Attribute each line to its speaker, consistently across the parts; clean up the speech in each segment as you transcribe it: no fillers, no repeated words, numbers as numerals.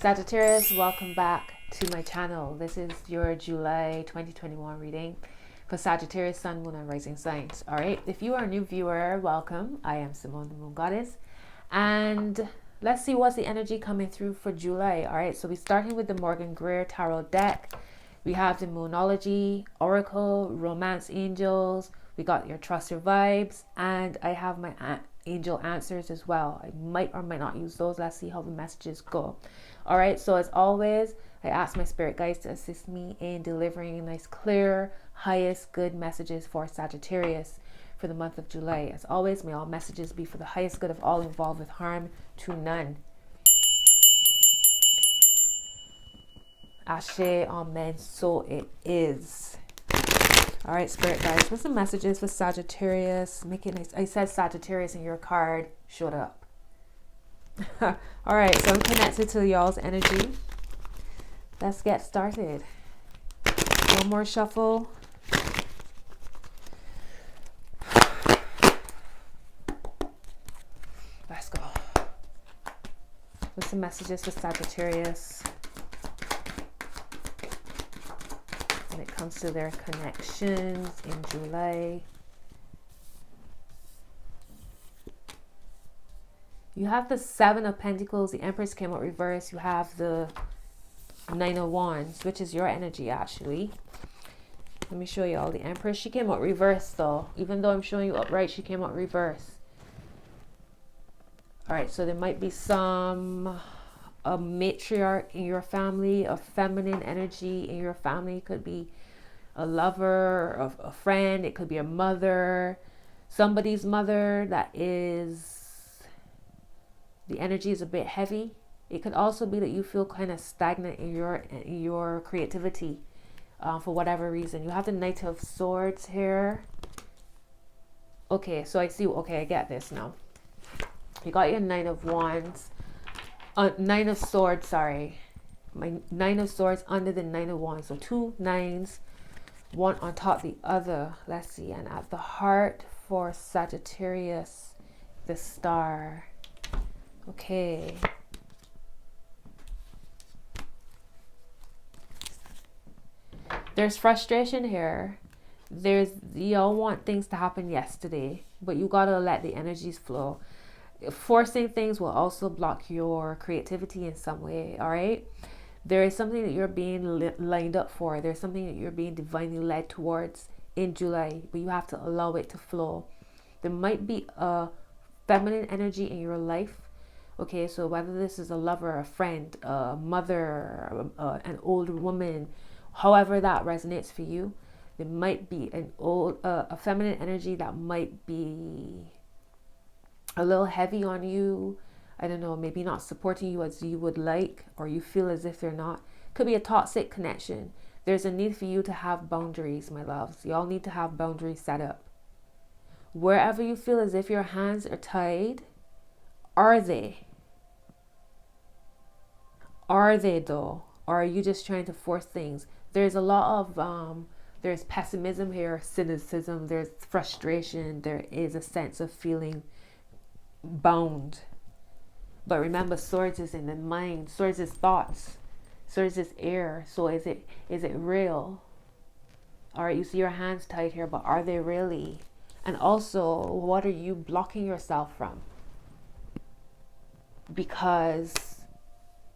Speaker 1: Sagittarius, welcome back to my channel. This is your July 2021 reading for Sagittarius, Sun, Moon, and Rising signs. All right, if you are a new viewer, welcome. I am Simone, the Moon Goddess, and let's see what's the energy coming through for July. All right, so we're starting with the Greer Tarot deck. We have the Moonology Oracle, Romance Angels. We got your Trust Your Vibes, and I have my angel answers as well. I might or might not use those. Let's see how the messages go. All right, so as always, I ask my spirit guides to assist me in delivering nice, clear, highest good messages for Sagittarius for the month of July. As always, may all messages be for the highest good of all involved, with harm to none. Ashe, amen, so it is. All right, spirit guides, what's the messages for Sagittarius? Make it nice. I said Sagittarius and your card showed up. All right, so I'm connected to y'all's energy. Let's get started. One more shuffle. Let's go. What's the messages for Sagittarius when it comes to their connections in July? You have the Seven of Pentacles. The Empress came out reversed. You have the Nine of Wands, which is your energy, actually. Let me show you all. The Empress, she came out reversed, though. Even though I'm showing you upright, she came out reversed. All right, so there might be a matriarch in your family, a feminine energy in your family. It could be a lover, a friend. It could be a mother, somebody's mother that is... The energy is a bit heavy. It could also be that you feel kind of stagnant in your creativity for whatever reason. You have the Knight of Swords here. Okay, so I see. Okay, I get this now. You got your Nine of Wands. Nine of Swords, sorry. My Nine of Swords under the Nine of Wands. So two nines, one on top of the other. Let's see. And at the heart for Sagittarius, the Star. Okay. There's frustration here. Y'all want things to happen yesterday, but you gotta let the energies flow. Forcing things will also block your creativity in some way. All right. There is something that you're being lined up for. There's something that you're being divinely led towards in July, but you have to allow it to flow. There might be a feminine energy in your life. Okay, so whether this is a lover, a friend, a mother, an older woman, however that resonates for you, there might be a feminine energy that might be a little heavy on you. I don't know, maybe not supporting you as you would like, or you feel as if they're not. Could be a toxic connection. There's a need for you to have boundaries, my loves. Y'all need to have boundaries set up. Wherever you feel as if your hands are tied, are they? Are they though? Or are you just trying to force things? There's a lot of there's pessimism here, cynicism, there's frustration, there is a sense of feeling bound. But remember, swords is in the mind, swords is thoughts, swords is air. So is it real? All right, you see your hands tied here, but are they really? And also, what are you blocking yourself from? Because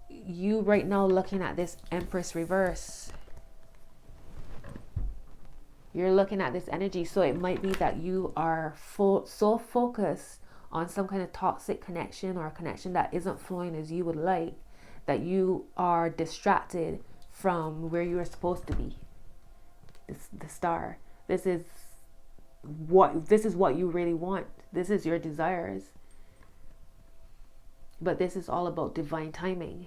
Speaker 1: you right now looking at this Empress reverse, you're looking at this energy. So it might be that you are so focused on some kind of toxic connection, or a connection that isn't flowing as you would like, that you are distracted from where you are supposed to be. The Star. This is what you really want. This is your desires. But this is all about divine timing.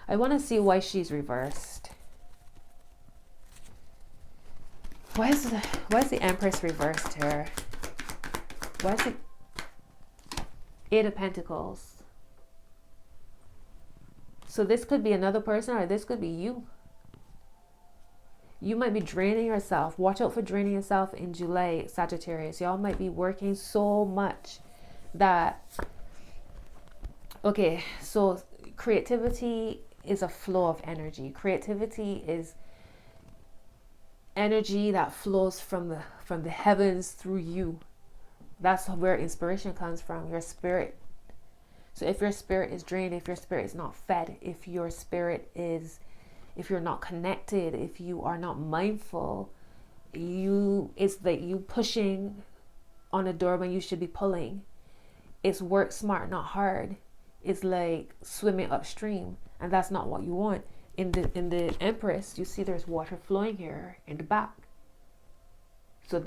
Speaker 1: I want to see why she's reversed. Why is the Empress reversed here? Why is it Eight of Pentacles? So this could be another person, or this could be you. You might be draining yourself. Watch out for draining yourself in July, Sagittarius. Y'all might be working so much that Okay, so creativity is a flow of energy. Creativity is energy that flows from the heavens through you. That's where inspiration comes from, your spirit. So if your spirit is drained, if your spirit is not fed, if your spirit is, if you're not connected, if you are not mindful, it's like you pushing on a door when you should be pulling. It's work smart, not hard. It's like swimming upstream, and that's not what you want. In the Empress, you see there's water flowing here in the back. So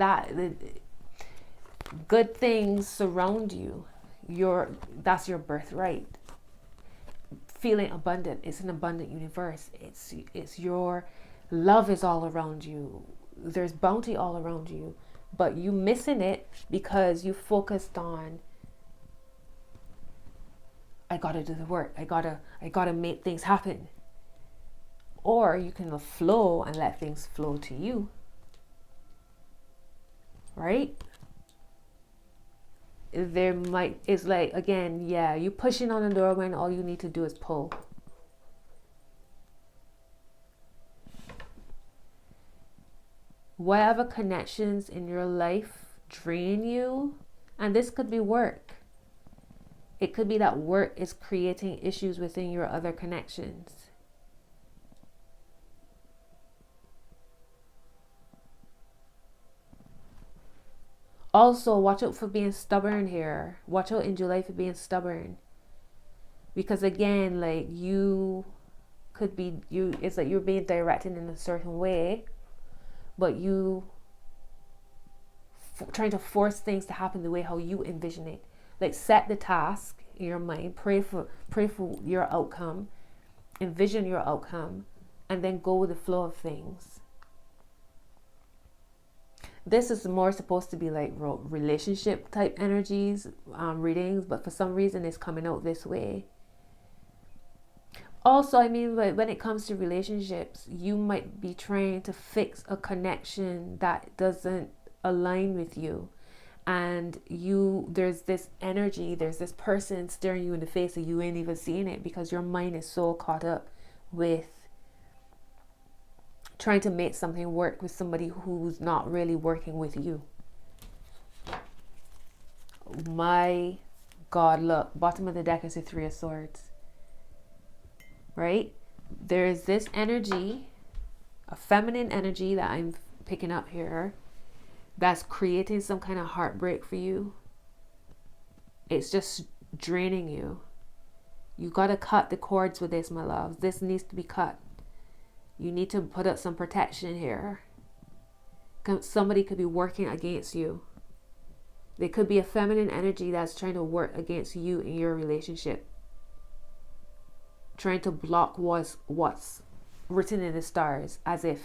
Speaker 1: good things surround you. That's your birthright. Feeling abundant. It's an abundant universe. It's your love is all around you. There's bounty all around you, but you missing it because you focused on, I gotta do the work. I gotta make things happen. Or you can flow and let things flow to you. Right? It's like, again, yeah, you pushing on the door when all you need to do is pull. Whatever connections in your life drain you, and this could be work. It could be that work is creating issues within your other connections. Also, watch out for being stubborn here. Watch out in July for being stubborn. Because again, like it's like you're being directed in a certain way, but trying to force things to happen the way how you envision it. Like, set the task in your mind, pray for your outcome, envision your outcome, and then go with the flow of things. This is more supposed to be like relationship type energies, readings, but for some reason it's coming out this way. Also, I mean, when it comes to relationships, you might be trying to fix a connection that doesn't align with you. And there's this energy, there's this person staring you in the face and you ain't even seeing it because your mind is so caught up with trying to make something work with somebody who's not really working with you. My God, look, bottom of the deck is the Three of Swords. Right? There's this energy, a feminine energy that I'm picking up here, that's creating some kind of heartbreak for you. It's just draining you. You got to cut the cords with this, my love. This needs to be cut. You need to put up some protection here. Somebody could be working against you. There could be a feminine energy that's trying to work against you in your relationship. Trying to block what's written in the stars, as if.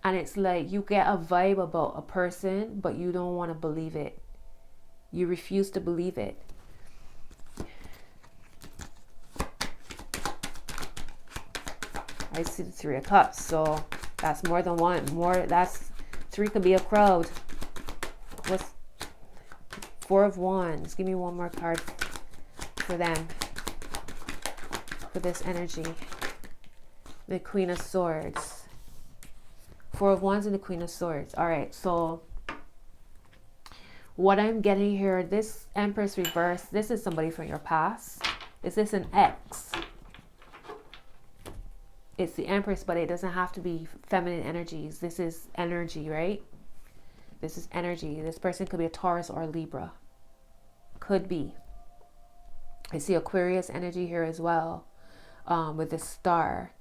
Speaker 1: And it's like you get a vibe about a person, but you don't want to believe it. You refuse to believe it. I see the Three of Cups, so that's more than one. That's three could be a crowd. What's Four of Wands? Give me one more card for them. For this energy. The Queen of Swords. Four of Wands and the Queen of Swords. All right, so what I'm getting here, this Empress reverse, this is somebody from your past. Is this an ex? It's the Empress, but it doesn't have to be feminine energies. This is energy, right? This is energy. This person could be a Taurus or a Libra. Could be. I see Aquarius energy here as well, with the star.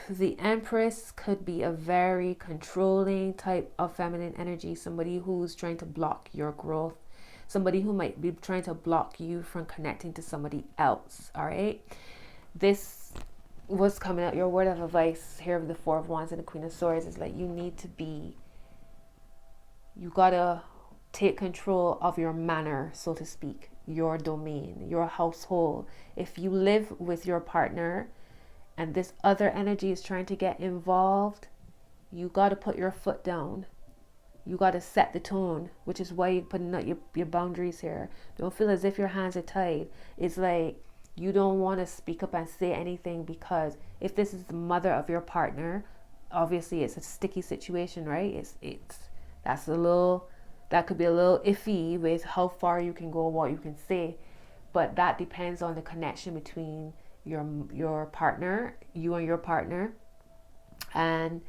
Speaker 1: The Empress could be a very controlling type of feminine energy. Somebody who's trying to block your growth. Somebody who might be trying to block you from connecting to somebody else. All right. This was coming out. Your word of advice here with the Four of Wands and the Queen of Swords is like, you gotta take control of your manor, so to speak, your domain, your household. If you live with your partner and this other energy is trying to get involved, you got to put your foot down. You got to set the tone, which is why you're putting out your boundaries here. Don't feel as if your hands are tied. It's like you don't want to speak up and say anything, because if this is the mother of your partner, obviously it's a sticky situation, right? That could be a little iffy with how far you can go, what you can say. But that depends on the connection between your partner, you and your partner. And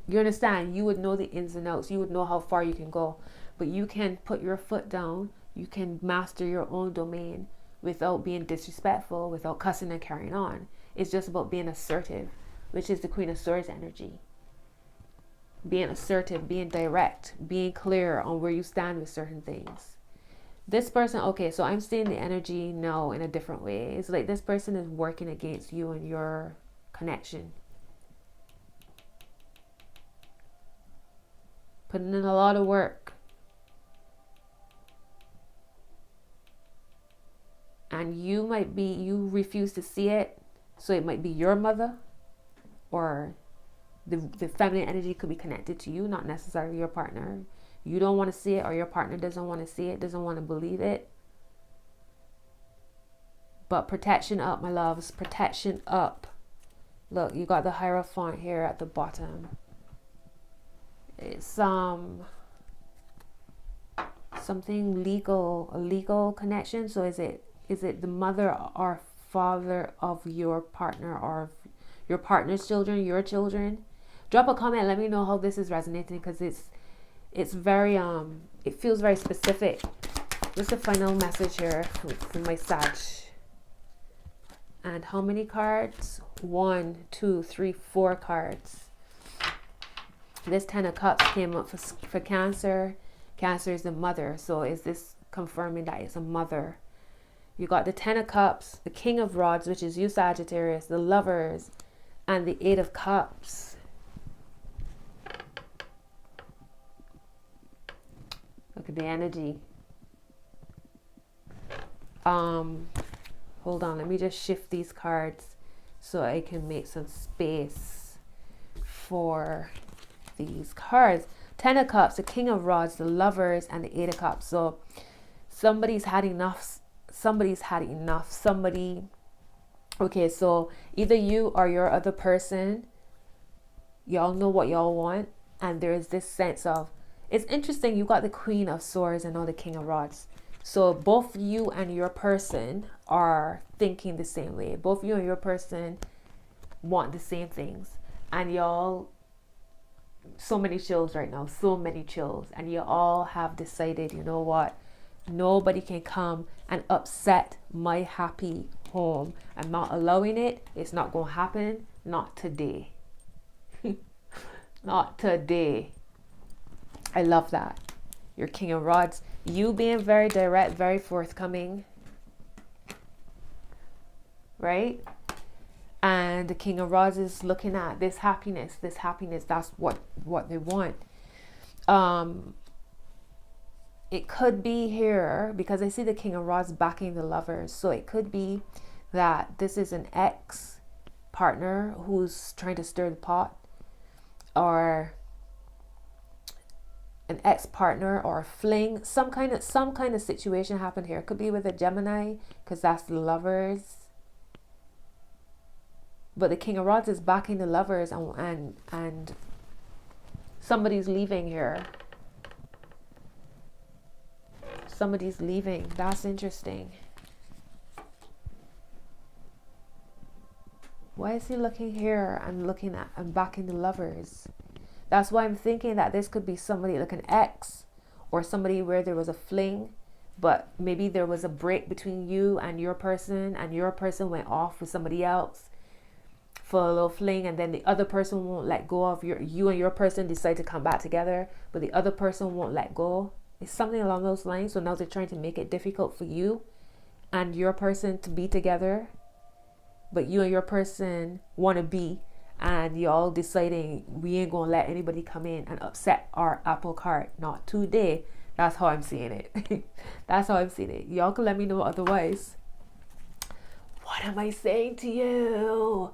Speaker 1: you understand, you would know the ins and outs, you would know how far you can go. But you can put your foot down, you can master your own domain without being disrespectful, without cussing and carrying on. It's just about being assertive, which is the Queen of Swords energy. Being assertive, being direct, being clear on where you stand with certain things. This person, okay, so I'm seeing the energy now in a different way. It's like this person is working against you and your connection. Putting in a lot of work. And you refuse to see it. So it might be your mother, or the feminine energy could be connected to you, not necessarily your partner. You don't want to see it, or your partner doesn't want to see it, doesn't want to believe it. But protection up, my loves, protection up. Look, you got the Hierophant here at the bottom. It's something legal, a legal connection. So is it the mother or father of your partner, or your partner's children, your children? Drop a comment, let me know how this is resonating, because it's very it feels very specific. What's the final message here from my Sag? And how many cards? 1, 2, 3, 4 cards. This 10 of Cups came up for Cancer. Cancer is the mother. So is this confirming that it's a mother? You got the 10 of Cups, the King of Rods, which is you, Sagittarius, the Lovers, and the 8 of Cups. Look at the energy. Hold on, let me just shift these cards so I can make some space for these cards. 10 of Cups, the King of Rods, the Lovers, and the 8 of Cups. So somebody's had enough. Okay, so either you or your other person, y'all know what y'all want, and there's this sense of, it's interesting, you got the Queen of Swords and now the King of Rods. So both you and your person are thinking the same way. Both you and your person want the same things. And y'all, so many chills right now, so many chills. And you all have decided, you know what? Nobody can come and upset my happy home. I'm not allowing it. It's not going to happen. Not today. Not today. I love that. Your King of Rods. You being very direct, very forthcoming. Right? And the King of Rods is looking at this happiness. This happiness, that's what they want. It could be here, because I see the King of Rods backing the Lovers. So it could be that this is an ex-partner who's trying to stir the pot, or an ex-partner or a fling. Some kind of situation happened here. It could be with a Gemini, because that's the Lovers. But the King of Rods is backing the Lovers, and somebody's leaving here. Somebody's leaving. That's interesting. Why is he looking here and looking at and backing the Lovers? That's why I'm thinking that this could be somebody like an ex, or somebody where there was a fling, but maybe there was a break between you and your person went off with somebody else for a little fling, and then the other person won't let go of you and your person decide to come back together, but the other person won't let go. It's something along those lines. So now they're trying to make it difficult for you and your person to be together, but you and your person want to be, and y'all deciding, we ain't gonna let anybody come in and upset our apple cart. Not today. That's how I'm seeing it. That's how I'm seeing it. Y'all can let me know otherwise. What am I saying to you?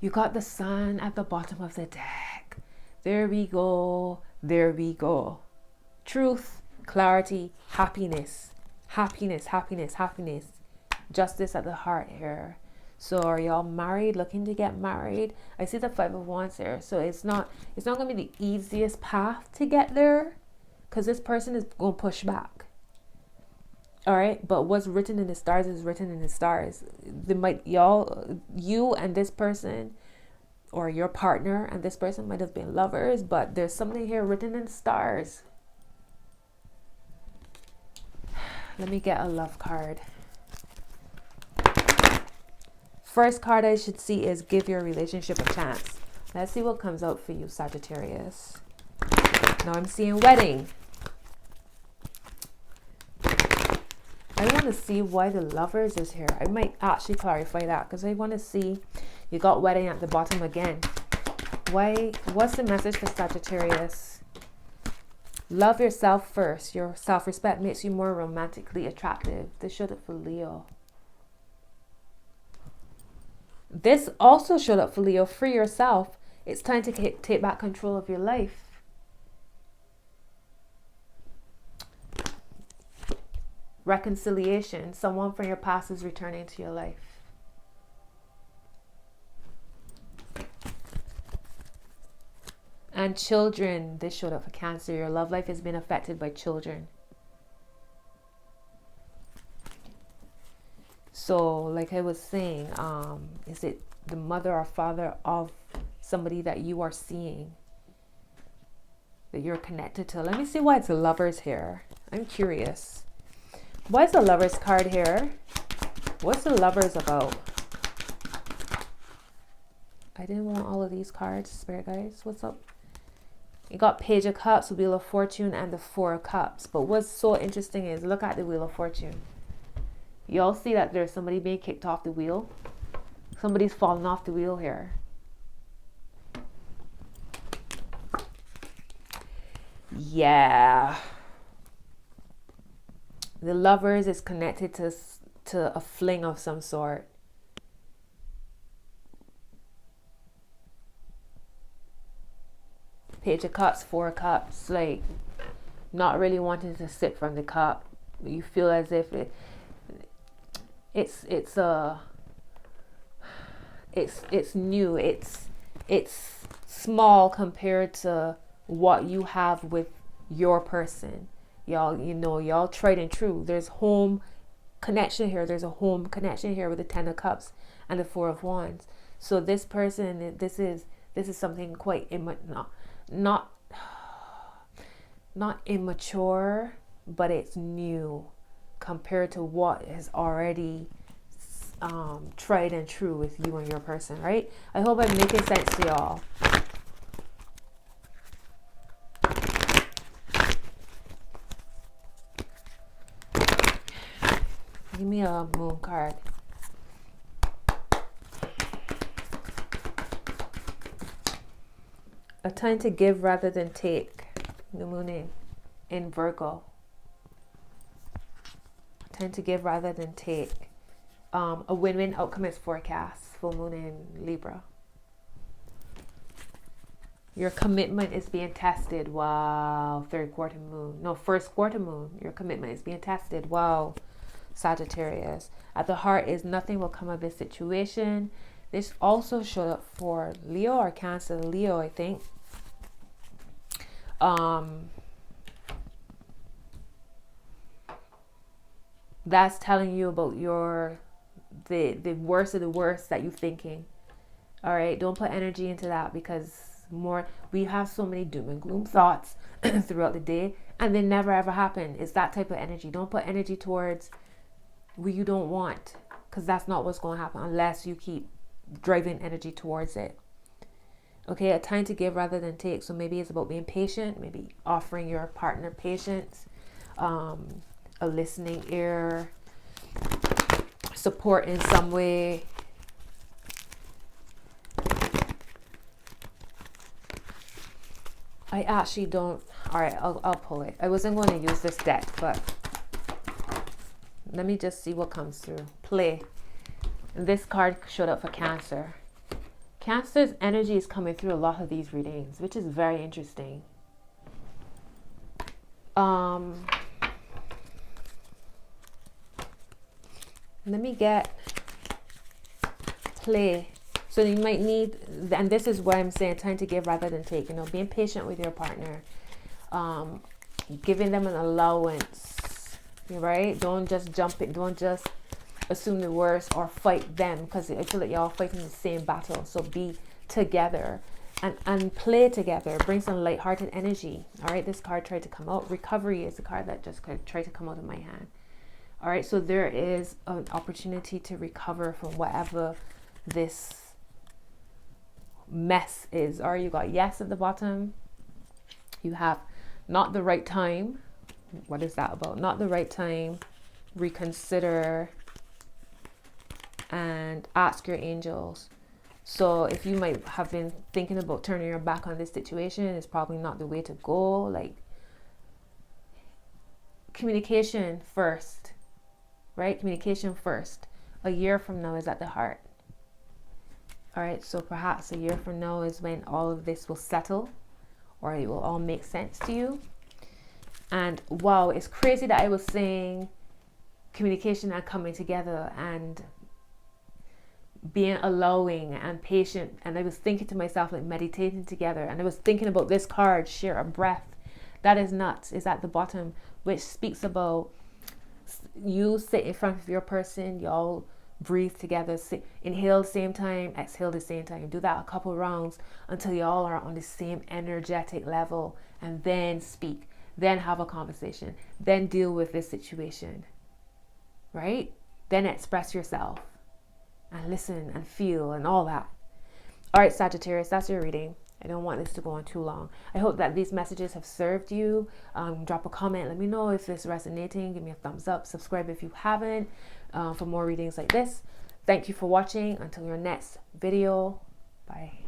Speaker 1: You got the Sun at the bottom of the deck. There we go. There we go. Truth, clarity, happiness. Happiness, happiness, happiness. Justice at the heart here. So are y'all married, looking to get married? I see the 5 of Wands here. So it's not going to be the easiest path to get there, because this person is going to push back. All right, but what's written in the stars is written in the stars. You and this person, or your partner and this person might have been lovers, but there's something here written in the stars. Let me get a love card. First card I should see is give your relationship a chance. Let's see what comes out for you, Sagittarius. Now I'm seeing wedding. I want to see why the lovers is here. I might actually clarify that, because I want to see, you got wedding at the bottom again. What's the message for Sagittarius? Love yourself first. Your self-respect makes you more romantically attractive. This showed up for Leo. This also showed up for Leo. Free yourself. It's time to take back control of your life. Reconciliation. Someone from your past is returning to your life. And children. This showed up for Cancer. Your love life has been affected by children. So like I was saying, is it the mother or father of somebody that you are seeing, that you're connected to? Let me see why it's the lovers here. I'm curious. Why is the lovers card here? What's the lovers about? I didn't want all of these cards, Spirit guys. What's up? You got Page of Cups, Wheel of Fortune, and the Four of Cups. But what's so interesting is, look at the Wheel of Fortune. Y'all see that there's somebody being kicked off the wheel? Somebody's falling off the wheel here. Yeah. The lovers is connected to a fling of some sort. Page of Cups, Four of Cups, like not really wanting to sip from the cup. You feel as if it's new. It's small compared to what you have with your person. Y'all, y'all tried and true. There's home connection here. There's a home connection here with the Ten of Cups and the Four of Wands. So this person, this is something quite not immature, but it's new compared to what is already tried and true with you and your person, right? I hope I'm making sense to y'all. Give me a moon card. A time to give rather than take. The moon in Virgo. A time to give rather than take. A win-win outcome is forecast. Full moon in Libra. Your commitment is being tested. Wow. Third quarter moon. No, first quarter moon. Your commitment is being tested. Wow. Sagittarius. At the heart is nothing will come of this situation. This also showed up for Leo or Cancer. Leo, I think. That's telling you about the worst of the worst that you're thinking. All right, don't put energy into that, because we have so many doom and gloom thoughts throughout the day, and they never ever happen. It's that type of energy. Don't put energy towards what you don't want, because that's not what's going to happen unless you keep driving energy towards it. Okay, a time to give rather than take. So maybe it's about being patient, maybe offering your partner patience, a listening ear, support in some way. I actually don't. All right, I'll pull it. I wasn't going to use this deck, but let me just see what comes through. Play. This card showed up for Cancer. Cancer's energy is coming through a lot of these readings, which is very interesting. Let me get play. So you might need, and this is what I'm saying, time to give rather than take. You know, being patient with your partner, giving them an allowance, right? Don't just jump in. Don't just assume the worst or fight them, because I feel like y'all fighting the same battle. So be together and play together. Bring some lighthearted energy. All right, this card tried to come out. Recovery is the card that just tried to come out of my hand. All right, so there is an opportunity to recover from whatever this mess is. All right, you got yes at the bottom. You have not the right time. What is that about? Not the right time. Reconsider and ask your angels. So if you might have been thinking about turning your back on this situation, it's probably not the way to go. Like, communication first, right? Communication first. A year from now is at the heart. All right, so perhaps a year from now is when all of this will settle, or it will all make sense to you. And wow, it's crazy that I was saying communication and coming together and being allowing and patient, and I was thinking to myself, like, meditating together, and I was thinking about this card, share a breath. That is nuts. Is at the bottom, which speaks about you sit in front of your person, y'all breathe together, inhale the same time, exhale the same time. Do that a couple rounds until y'all are on the same energetic level, and then speak, then have a conversation, then deal with this situation, right? Then express yourself and listen and feel and all that. All right, Sagittarius, that's your reading. I don't want this to go on too long. I hope that these messages have served you. Drop a comment. Let me know if it's resonating. Give me a thumbs up. Subscribe if you haven't for more readings like this. Thank you for watching. Until your next video. Bye.